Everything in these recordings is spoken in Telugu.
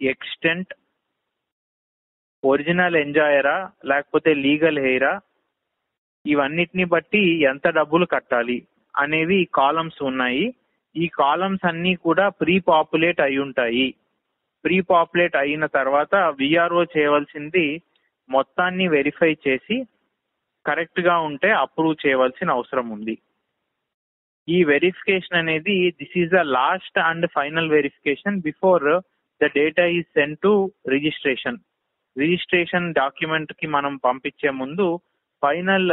ఎక్స్టెంట్, ఒరిజినల్ ఎంజాయరా లేకపోతే లీగల్ హెయిరా, ఇవన్నిటిని బట్టి ఎంత డబ్బులు కట్టాలి అనేవి కాలమ్స్ ఉన్నాయి. ఈ కాలమ్స్ అన్నీ కూడా ప్రీ పాపులేట్ అయి ఉంటాయి. ప్రీ పాపులేట్ అయిన తర్వాత విఆర్ఓ చేయవలసింది మొత్తాన్ని వెరిఫై చేసి కరెక్ట్గా ఉంటే అప్రూవ్ చేయవలసిన అవసరం ఉంది. ఈ వెరిఫికేషన్ అనేది this is the last and final verification before the data is send to registration document కి మనం పంపించే ముందు final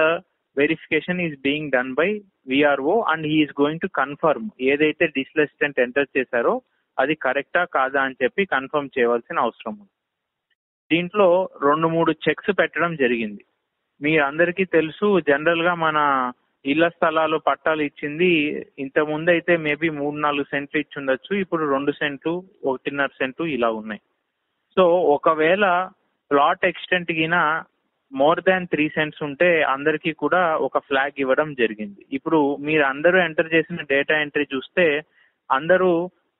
verification is being done by VRO and he is going to confirm ఏదైతే డిస్లెస్టెంట్ ఎంటర్ చేశారో అది కరెక్టా కాదా అని చెప్పి కన్ఫర్మ్ చేయవలసిన అవసరం ఉంది. దీంట్లో 2-3 చెక్స్ పెట్టడం జరిగింది. మీ అందరికీ తెలుసు, జనరల్ గా మన ఇళ్ల స్థలాలు పట్టాలు ఇచ్చింది ఇంతకుముందు అయితే మేబీ 3-4 సెంట్లు ఇచ్చి ఉండొచ్చు, ఇప్పుడు 2 సెంట్లు 1.5 సెంటు ఇలా ఉన్నాయి. సో ఒకవేళ ప్లాట్ ఎక్స్టెంట్ గిన మోర్ దాన్ 3 సెంట్స్ ఉంటే అందరికీ కూడా ఒక ఫ్లాగ్ ఇవ్వడం జరిగింది. ఇప్పుడు మీరు అందరూ ఎంటర్ చేసిన డేటా ఎంట్రీ చూస్తే అందరూ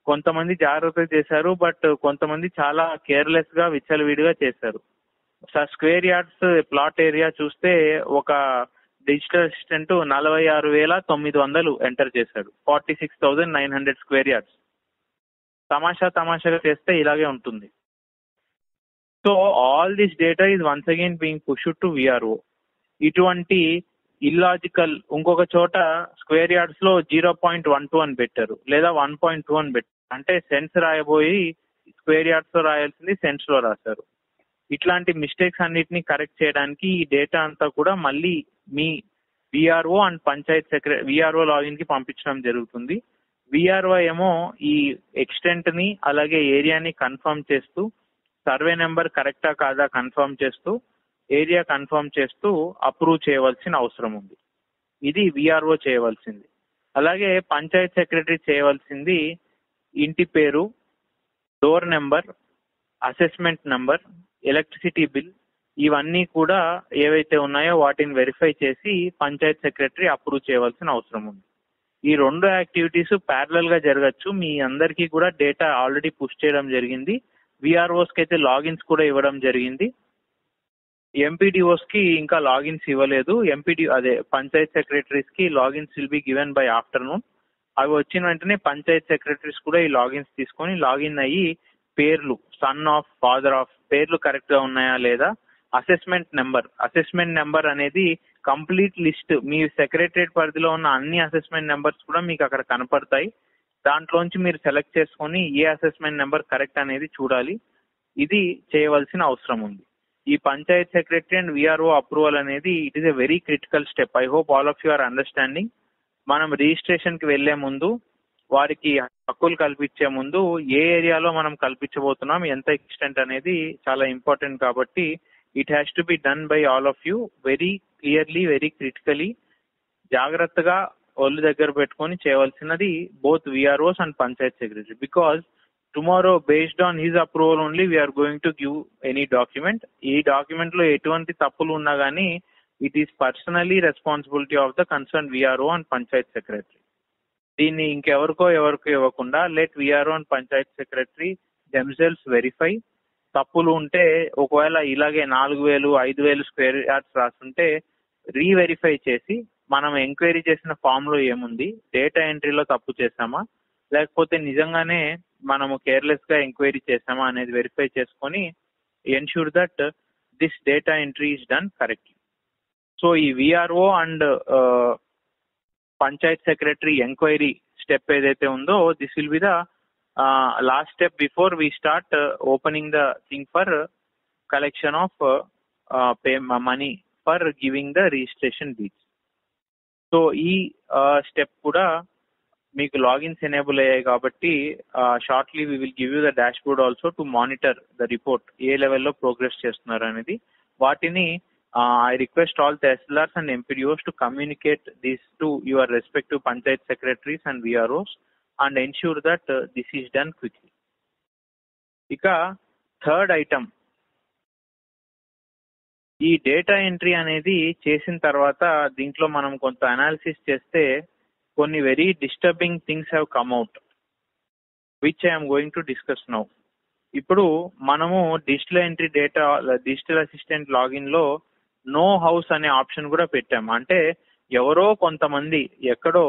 కొంతమంది జాగ్రత్తగా చేశారు, బట్ కొంతమంది చాలా కేర్లెస్ గా విచ్చలవిడిగా చేశారు. స్క్వేర్ యార్డ్స్ ప్లాట్ ఏరియా చూస్తే ఒక డిజిటల్ అసిస్టెంట్ 46,900 ఎంటర్ చేశాడు. 46,900 స్క్వేర్ యార్డ్స్. తమాషాగా చేస్తే ఇలాగే ఉంటుంది. So all this data is once again being pushed to VRO. ఇటువంటి ఇల్లాజికల్ ఇంకొక చోట స్క్వేర్ యార్డ్స్ లో 0.12 అని పెట్టారు, లేదా 1.2 అని పెట్టారు. అంటే సెంట్స్ రాయబోయి స్క్వేర్ యార్డ్స్ లో రాయాల్సింది సెంట్స్ లో రాశారు. ఇట్లాంటి మిస్టేక్స్ అన్నిటిని కరెక్ట్ చేయడానికి ఈ డేటా అంతా కూడా మళ్ళీ మీ VRO and panchayat secretary VRO login కి పంపించడం జరుగుతుంది. విఆర్ఓ ఏమో ఈ ఎక్స్టెంట్ ని అలాగే ఏరియాని కన్ఫర్మ్ చేస్తూ, సర్వే నెంబర్ కరెక్టా కాదా కన్ఫర్మ్ చేస్తూ, ఏరియా కన్ఫర్మ్ చేస్తూ అప్రూవ్ చేయవలసిన అవసరం ఉంది. ఇది విఆర్ఓ చేయవలసింది. అలాగే పంచాయత్ సెక్రటరీ చేయవలసింది ఇంటి పేరు, door number, assessment number, electricity bill, ఇవన్నీ కూడా ఏవైతే ఉన్నాయో వాటిని వెరిఫై చేసి పంచాయత్ సెక్రటరీ అప్రూవ్ చేయవలసిన అవసరం ఉంది. ఈ 2 యాక్టివిటీస్ ప్యారలల్ గా జరగచ్చు. మీ అందరికీ కూడా డేటా ఆల్రెడీ పుష్ చేయడం జరిగింది. విఆర్ఓస్ కి అయితే లాగిన్స్ కూడా ఇవ్వడం జరిగింది. ఎంపీడీఓస్ కి ఇంకా లాగిన్స్ ఇవ్వలేదు. పంచాయత్ సెక్రటరీస్ కి logins will be given by afternoon. అవి వచ్చిన వెంటనే పంచాయత్ సెక్రటరీస్ కూడా ఈ లాగిన్స్ తీసుకొని లాగిన్ అయ్యి పేర్లు, సన్ ఆఫ్, ఫాదర్ ఆఫ్, పేర్లు కరెక్ట్ గా ఉన్నాయా లేదా, అసెస్మెంట్ నెంబర్ అనేది కంప్లీట్ లిస్ట్, మీ సెక్రటరియట్ పరిధిలో ఉన్న అన్ని అసెస్మెంట్ నెంబర్స్ కూడా మీకు అక్కడ కనపడతాయి. దాంట్లోంచి మీరు సెలెక్ట్ చేసుకొని ఏ అసెస్మెంట్ నెంబర్ కరెక్ట్ అనేది చూడాలి. ఇది చేయవలసిన అవసరం ఉంది. ఈ panchayat secretary and VRO approval అనేది it is a very critical step. I hope all of you are understanding. మనం రిజిస్ట్రేషన్ కి వెళ్లే ముందు, వారికి హక్కులు కల్పించే ముందు ఏ ఏరియాలో మనం కల్పించబోతున్నాం, ఎంత ఎక్స్టెంట్ అనేది చాలా ఇంపార్టెంట్. కాబట్టి it has to be done by all of you very clearly, very critically. జాగ్రత్తగా ఒళ్ళు దగ్గర పెట్టుకొని చేయవలసినది both VROs and panchayat secretary. Because tomorrow based on his approval only we are going to give any document. ఈ డాక్యుమెంట్ లో ఎటువంటి తప్పులు ఉన్నా గానీ it is personally responsibility of the concern VRO and panchayat secretary. దీన్ని ఇంకెవరికో ఇవ్వకుండా let VRO and panchayat secretary themselves verify. తప్పులు ఉంటే ఒకవేళ ఇలాగే 4,000, 5,000 స్క్వేర్ యార్డ్స్ రాస్తుంటే రీవెరిఫై చేసి మనం ఎంక్వైరీ చేసిన ఫామ్ లో ఏముంది, డేటా ఎంట్రీలో తప్పు చేసామా లేకపోతే నిజంగానే మనము కేర్లెస్ గా ఎంక్వైరీ చేసామా అనేది వెరిఫై చేసుకొని ensure that this data entry is done correctly. So ఈ VRO and panchayat secretary enquiry step ఏదైతే ఉందో this will be the last step before we start opening the thing for collection of money for giving the registration deeds. So ఈ స్టెప్ కూడా మీకు లాగిన్స్ ఎనేబుల్ అయ్యాయి కాబట్టి shortly we will give you the dashboard also to monitor the report, ఏ లెవెల్లో ప్రోగ్రెస్ చేస్తున్నారు అనేది. వాటిని I request all Tehsildars and MPDOs to communicate this to your respective Panchayat Secretaries and VROs and ensure that this is done quickly. ఇక థర్డ్ ఐటమ్, ఈ డేటా ఎంట్రీ అనేది చేసిన తర్వాత దీంట్లో మనం కొంత అనాలిసిస్ చేస్తే కొన్ని very disturbing things have come out which I'm going to discuss now. ఇప్పుడు మనము డిజిటల్ అసిస్టెంట్ లాగిన్ లో నో హౌస్ అనే ఆప్షన్ కూడా పెట్టాము. అంటే ఎవరో కొంతమంది ఎక్కడో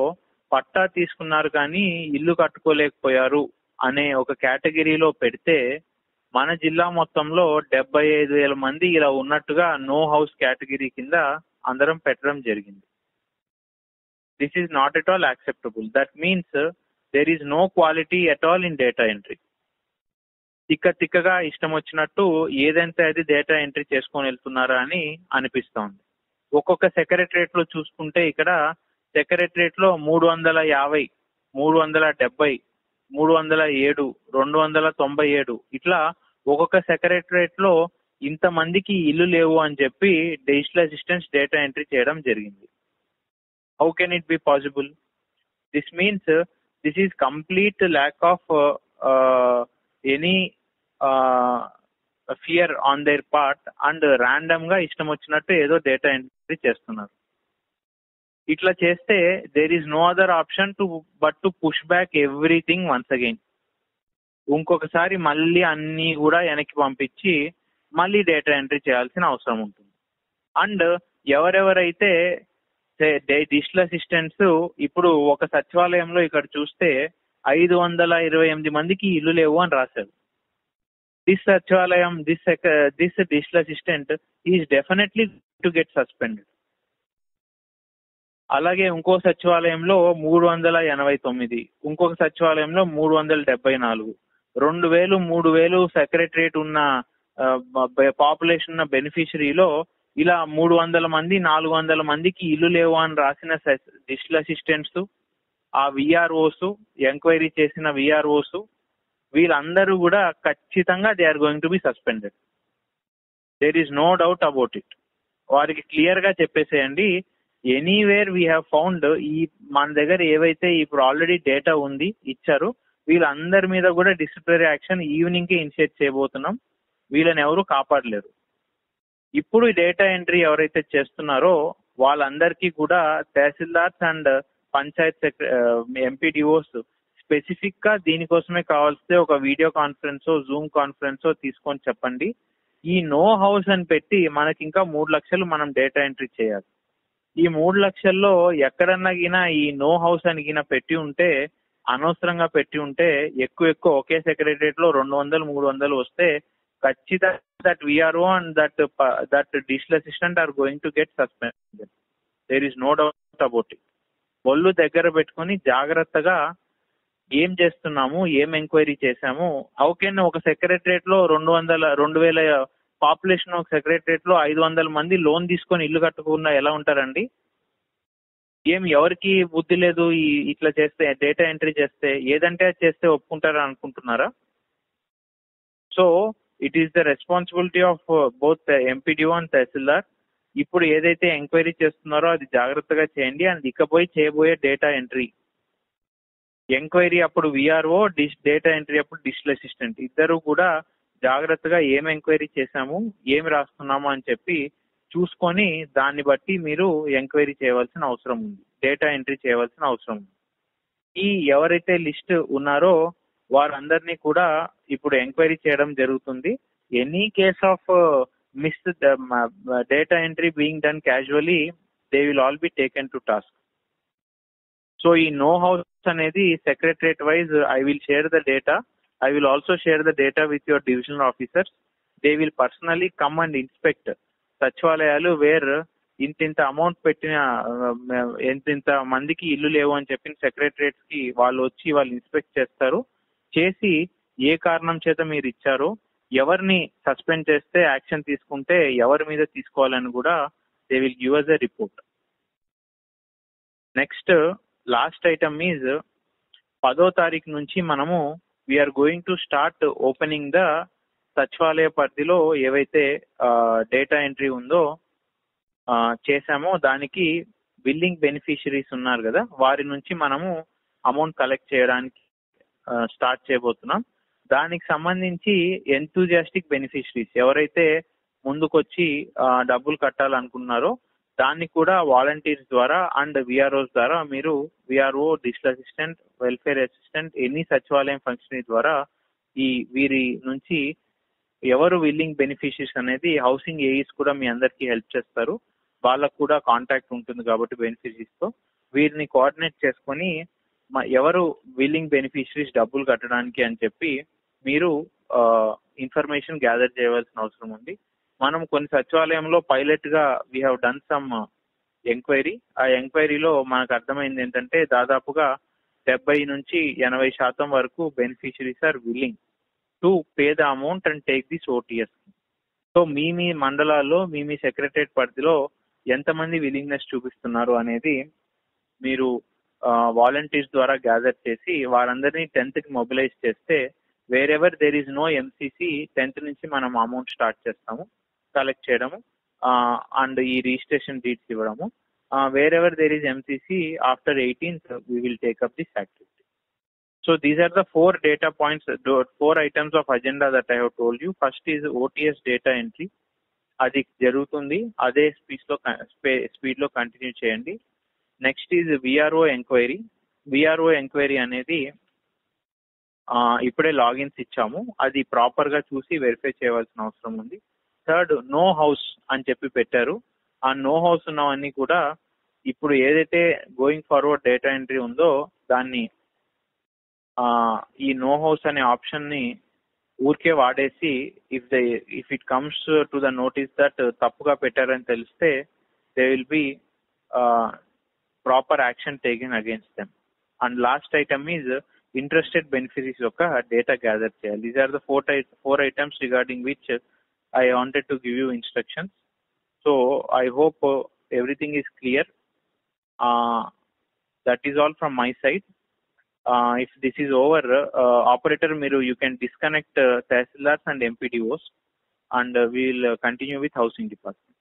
పట్టా తీసుకున్నారు కానీ ఇల్లు కట్టుకోలేకపోయారు అనే ఒక కేటగిరీలో పెడితే మన జిల్లా మొత్తంలో 75,000 మంది ఇలా ఉన్నట్టుగా నో హౌస్ కేటగిరీ కింద అందరం పెట్టడం జరిగింది. This is not at all acceptable. That means there is no quality at all in data entry. తిక్కగా ఇష్టం వచ్చినట్టు ఏదంటే అది డేటా ఎంట్రీ చేసుకొని వెళ్తున్నారా అని అనిపిస్తోంది. ఒక్కొక్క సెక్రటరేట్ లో చూసుకుంటే ఇక్కడ సెక్రటరేట్ లో 350, 370, 307, 297 ఇట్లా ఒక్కొక్క సెక్రటరేట్ లో ఇంతమందికి ఇల్లు లేవు అని చెప్పి డిజిటల్ అసిస్టెంట్స్ డేటా ఎంట్రీ చేయడం జరిగింది. How can it be possible? This means this is complete lack of any fear on their part and random గా ఇష్టం వచ్చినట్టు ఏదో డేటా ఎంట్రీ చేస్తున్నారు. ఇట్లా చేస్తే there is no other option but to push back everything once again. ఇంకొకసారి మళ్ళీ అన్ని కూడా వెనక్కి పంపించి మళ్ళీ డేటా ఎంట్రీ చేయాల్సిన అవసరం ఉంటుంది. అండ్ ఎవరెవరైతే డిజిటల్ అసిస్టెంట్స్ ఇప్పుడు ఒక సచివాలయంలో ఇక్కడ చూస్తే 528 మందికి ఇల్లు లేవు అని రాశారు. దిస్ సచివాలయం, this digital assistant is definitely to get suspended. అలాగే ఇంకో సచివాలయంలో 389, ఇంకొక సచివాలయంలో 374, 2,000, 3,000 సెక్రటరేట్ ఉన్న పాపులేషన్ ఉన్న బెనిఫిషరీలో ఇలా 300 మంది, 400 మందికి ఇల్లు లేవు అని రాసిన డిజిటల్ అసిస్టెంట్స్, ఆ విఆర్ఓస్, ఎంక్వైరీ చేసిన విఆర్ఓస్, వీళ్ళందరూ కూడా ఖచ్చితంగా they are going to be suspended. There is no doubt about it. వారికి క్లియర్ గా చెప్పేసేయండి, ఎనీవేర్ వీ హ్యావ్ ఫౌండ్, ఈ మన దగ్గర ఏవైతే ఇప్పుడు ఆల్రెడీ డేటా ఉంది ఇచ్చారు, వీళ్ళందరి మీద కూడా డిసిప్లినరీ యాక్షన్ ఈవినింగ్ కి ఇనిషియేట్ చేయబోతున్నాం. వీళ్ళని ఎవరు కాపాడలేరు. ఇప్పుడు డేటా ఎంట్రీ ఎవరైతే చేస్తున్నారో వాళ్ళందరికీ కూడా tahsildars and Panchayat MPDOs specific గా దీనికోసమే కావాల్స్తే ఒక వీడియో కాన్ఫరెన్సో జూమ్ కాన్ఫరెన్సో తీసుకొని చెప్పండి. ఈ నో హౌస్ అని పెట్టి మనకి ఇంకా 3 లక్షలు మనం డేటా ఎంట్రీ చేయాలి. ఈ 3 లక్షల్లో ఎక్కడన్నా గినా ఈ నో హౌస్ అని గినా పెట్టి ఉంటే, అనవసరంగా పెట్టి ఉంటే ఎక్కువ ఒకే సెక్రటరేట్ లో 200, 300 వస్తే ఖచ్చితంగా that VRO and that digital assistant are going to get suspended. There is no doubt about it. ఒళ్ళు దగ్గర పెట్టుకుని జాగ్రత్తగా ఏం చేస్తున్నాము, ఏం ఎంక్వైరీ చేశాము. హౌ కెన్ ఒక సెక్రటరేట్ లో 2,000 పాపులేషన్ ఒక సెక్రటరేట్ లో 500 మంది లోన్ తీసుకొని ఇల్లు కట్టుకున్నా ఎలా ఉంటారండి? ఎవరికి బుద్ధి లేదు ఇట్లా చేస్తే, డేటా ఎంట్రీ చేస్తే ఏదంటే అది చేస్తే ఒప్పుకుంటారా అనుకుంటున్నారా? So it is the responsibility of both MPDO and tahsildar. ఇప్పుడు ఏదైతే ఎంక్వైరీ చేస్తున్నారో అది జాగ్రత్తగా చేయండి. అండ్ ఇకపోయి చేయబోయే డేటా ఎంట్రీ, ఎంక్వైరీ అప్పుడు విఆర్ఓ, డేటా ఎంట్రీ అప్పుడు డిజిటల్ అసిస్టెంట్, ఇద్దరు కూడా జాగ్రత్తగా ఏం ఎంక్వైరీ చేశాము, ఏం రాస్తున్నాము అని చెప్పి చూసుకొని దాన్ని బట్టి మీరు ఎంక్వైరీ చేయవలసిన అవసరం ఉంది, డేటా ఎంట్రీ చేయవలసిన అవసరం ఉంది. ఈ ఎవరైతే లిస్ట్ ఉన్నారో వారందరినీ కూడా ఇప్పుడు ఎంక్వైరీ చేయడం జరుగుతుంది. Any case of miss data entry being done casually, they will all be taken to task. So ఈ నో హౌస్ అనేది secretariat wise I will share the data. I will also share the data with your divisional officers. They will personally come and inspect సచివాలయాలు వేర్ ఇంత అమౌంట్ పెట్టిన ఇంత మందికి ఇల్లు లేవు అని చెప్పిన సెక్రటరేట్స్ కి వాళ్ళు వచ్చి వాళ్ళు ఇన్స్పెక్ట్ చేస్తారు. చేసి ఏ కారణం చేత మీరు ఇచ్చారో, ఎవరిని సస్పెండ్ చేస్తే యాక్షన్ తీసుకుంటే ఎవరి మీద తీసుకోవాలని కూడా they will give us a report. Next last item is 10వ తారీఖు నుంచి మనము we are going to start opening the సచివాలయ పరిధిలో ఏవైతే డేటా ఎంట్రీ ఉందో చేశామో దానికి బిల్లింగ్ బెనిఫిషరీస్ ఉన్నారు కదా, వారి నుంచి మనము అమౌంట్ కలెక్ట్ చేయడానికి స్టార్ట్ చేయబోతున్నాం. దానికి సంబంధించి ఎంతూజియాస్టిక్ బెనిఫిషరీస్ ఎవరైతే ముందుకొచ్చి డబ్బులు కట్టాలనుకున్నారో దాన్ని కూడా వాలంటీర్స్ ద్వారా అండ్ విఆర్ఓస్ ద్వారా మీరు VRO, digital assistant, welfare assistant, any సచివాలయం ఫంక్షనరీ ద్వారా ఈ వీరి నుంచి ఎవరు విల్లింగ్ బెనిఫిషరీస్ అనేది హౌసింగ్ ఏఈస్ కూడా మీ అందరికీ హెల్ప్ చేస్తారు. వాళ్ళకు కూడా కాంటాక్ట్ ఉంటుంది కాబట్టి బెనిఫిషరీస్తో వీరిని కోఆర్డినేట్ చేసుకొని ఎవరు విల్లింగ్ బెనిఫిషరీస్ డబ్బులు కట్టడానికి అని చెప్పి మీరు ఇన్ఫర్మేషన్ గ్యాదర్ చేయవలసిన అవసరం ఉంది. మనం కొన్ని సచివాలయంలో పైలట్గా we have done some enquiry. ఆ ఎంక్వైరీలో మనకు అర్థమైంది ఏంటంటే దాదాపుగా 70-80% వరకు beneficiaries are willing to pay the amount and take this OTS. So మీ మండలాల్లో మీ సెక్రటరేట్ పరిధిలో ఎంతమంది విల్లింగ్నెస్ చూపిస్తున్నారు అనేది మీరు వాలంటీర్స్ ద్వారా గ్యాదర్ చేసి వారందరినీ 10th మొబిలైజ్ చేస్తే wherever there is no MCC 10th నుంచి మనం అమౌంట్ స్టార్ట్ చేస్తాము కలెక్ట్ చేయడము అండ్ ఈ రిజిస్ట్రేషన్ డీట్స్ ఇవ్వడము. Wherever there is MCC after 18th we will take up this activity. So these are the 4 data points, 4 items of agenda that I have told you. First is OTS data entry. అది జరుగుతుంది, అదే స్పీడ్లో కంటిన్యూ చేయండి. Next is VRO enquiry. VRO enquiry అనేది ఇప్పుడే లాగిన్స్ ఇచ్చాము, అది ప్రాపర్గా చూసి వెరిఫై చేయవలసిన అవసరం ఉంది. థర్డ్, నో హౌస్ అని చెప్పి పెట్టారు. ఆ నో హౌస్ ఉన్నవన్నీ కూడా ఇప్పుడు ఏదైతే గోయింగ్ ఫార్వర్డ్ డేటా ఎంట్రీ ఉందో దాన్ని ఈ నో హౌస్ అనే ఆప్షన్ని ఊరికే వాడేసి if it comes to the notice that తప్పుగా పెట్టారని తెలిస్తే they will be proper action taken against them. And last item is interested beneficiaries యొక్క డేటా గ్యాదర్ చేయాలి. These are the 4 items regarding which I wanted to give you instructions. So I hope everything is clear. That is all from my side. If this is over, operator Miru, you can disconnect Tehsildars and MPDOs and we will continue with housing department.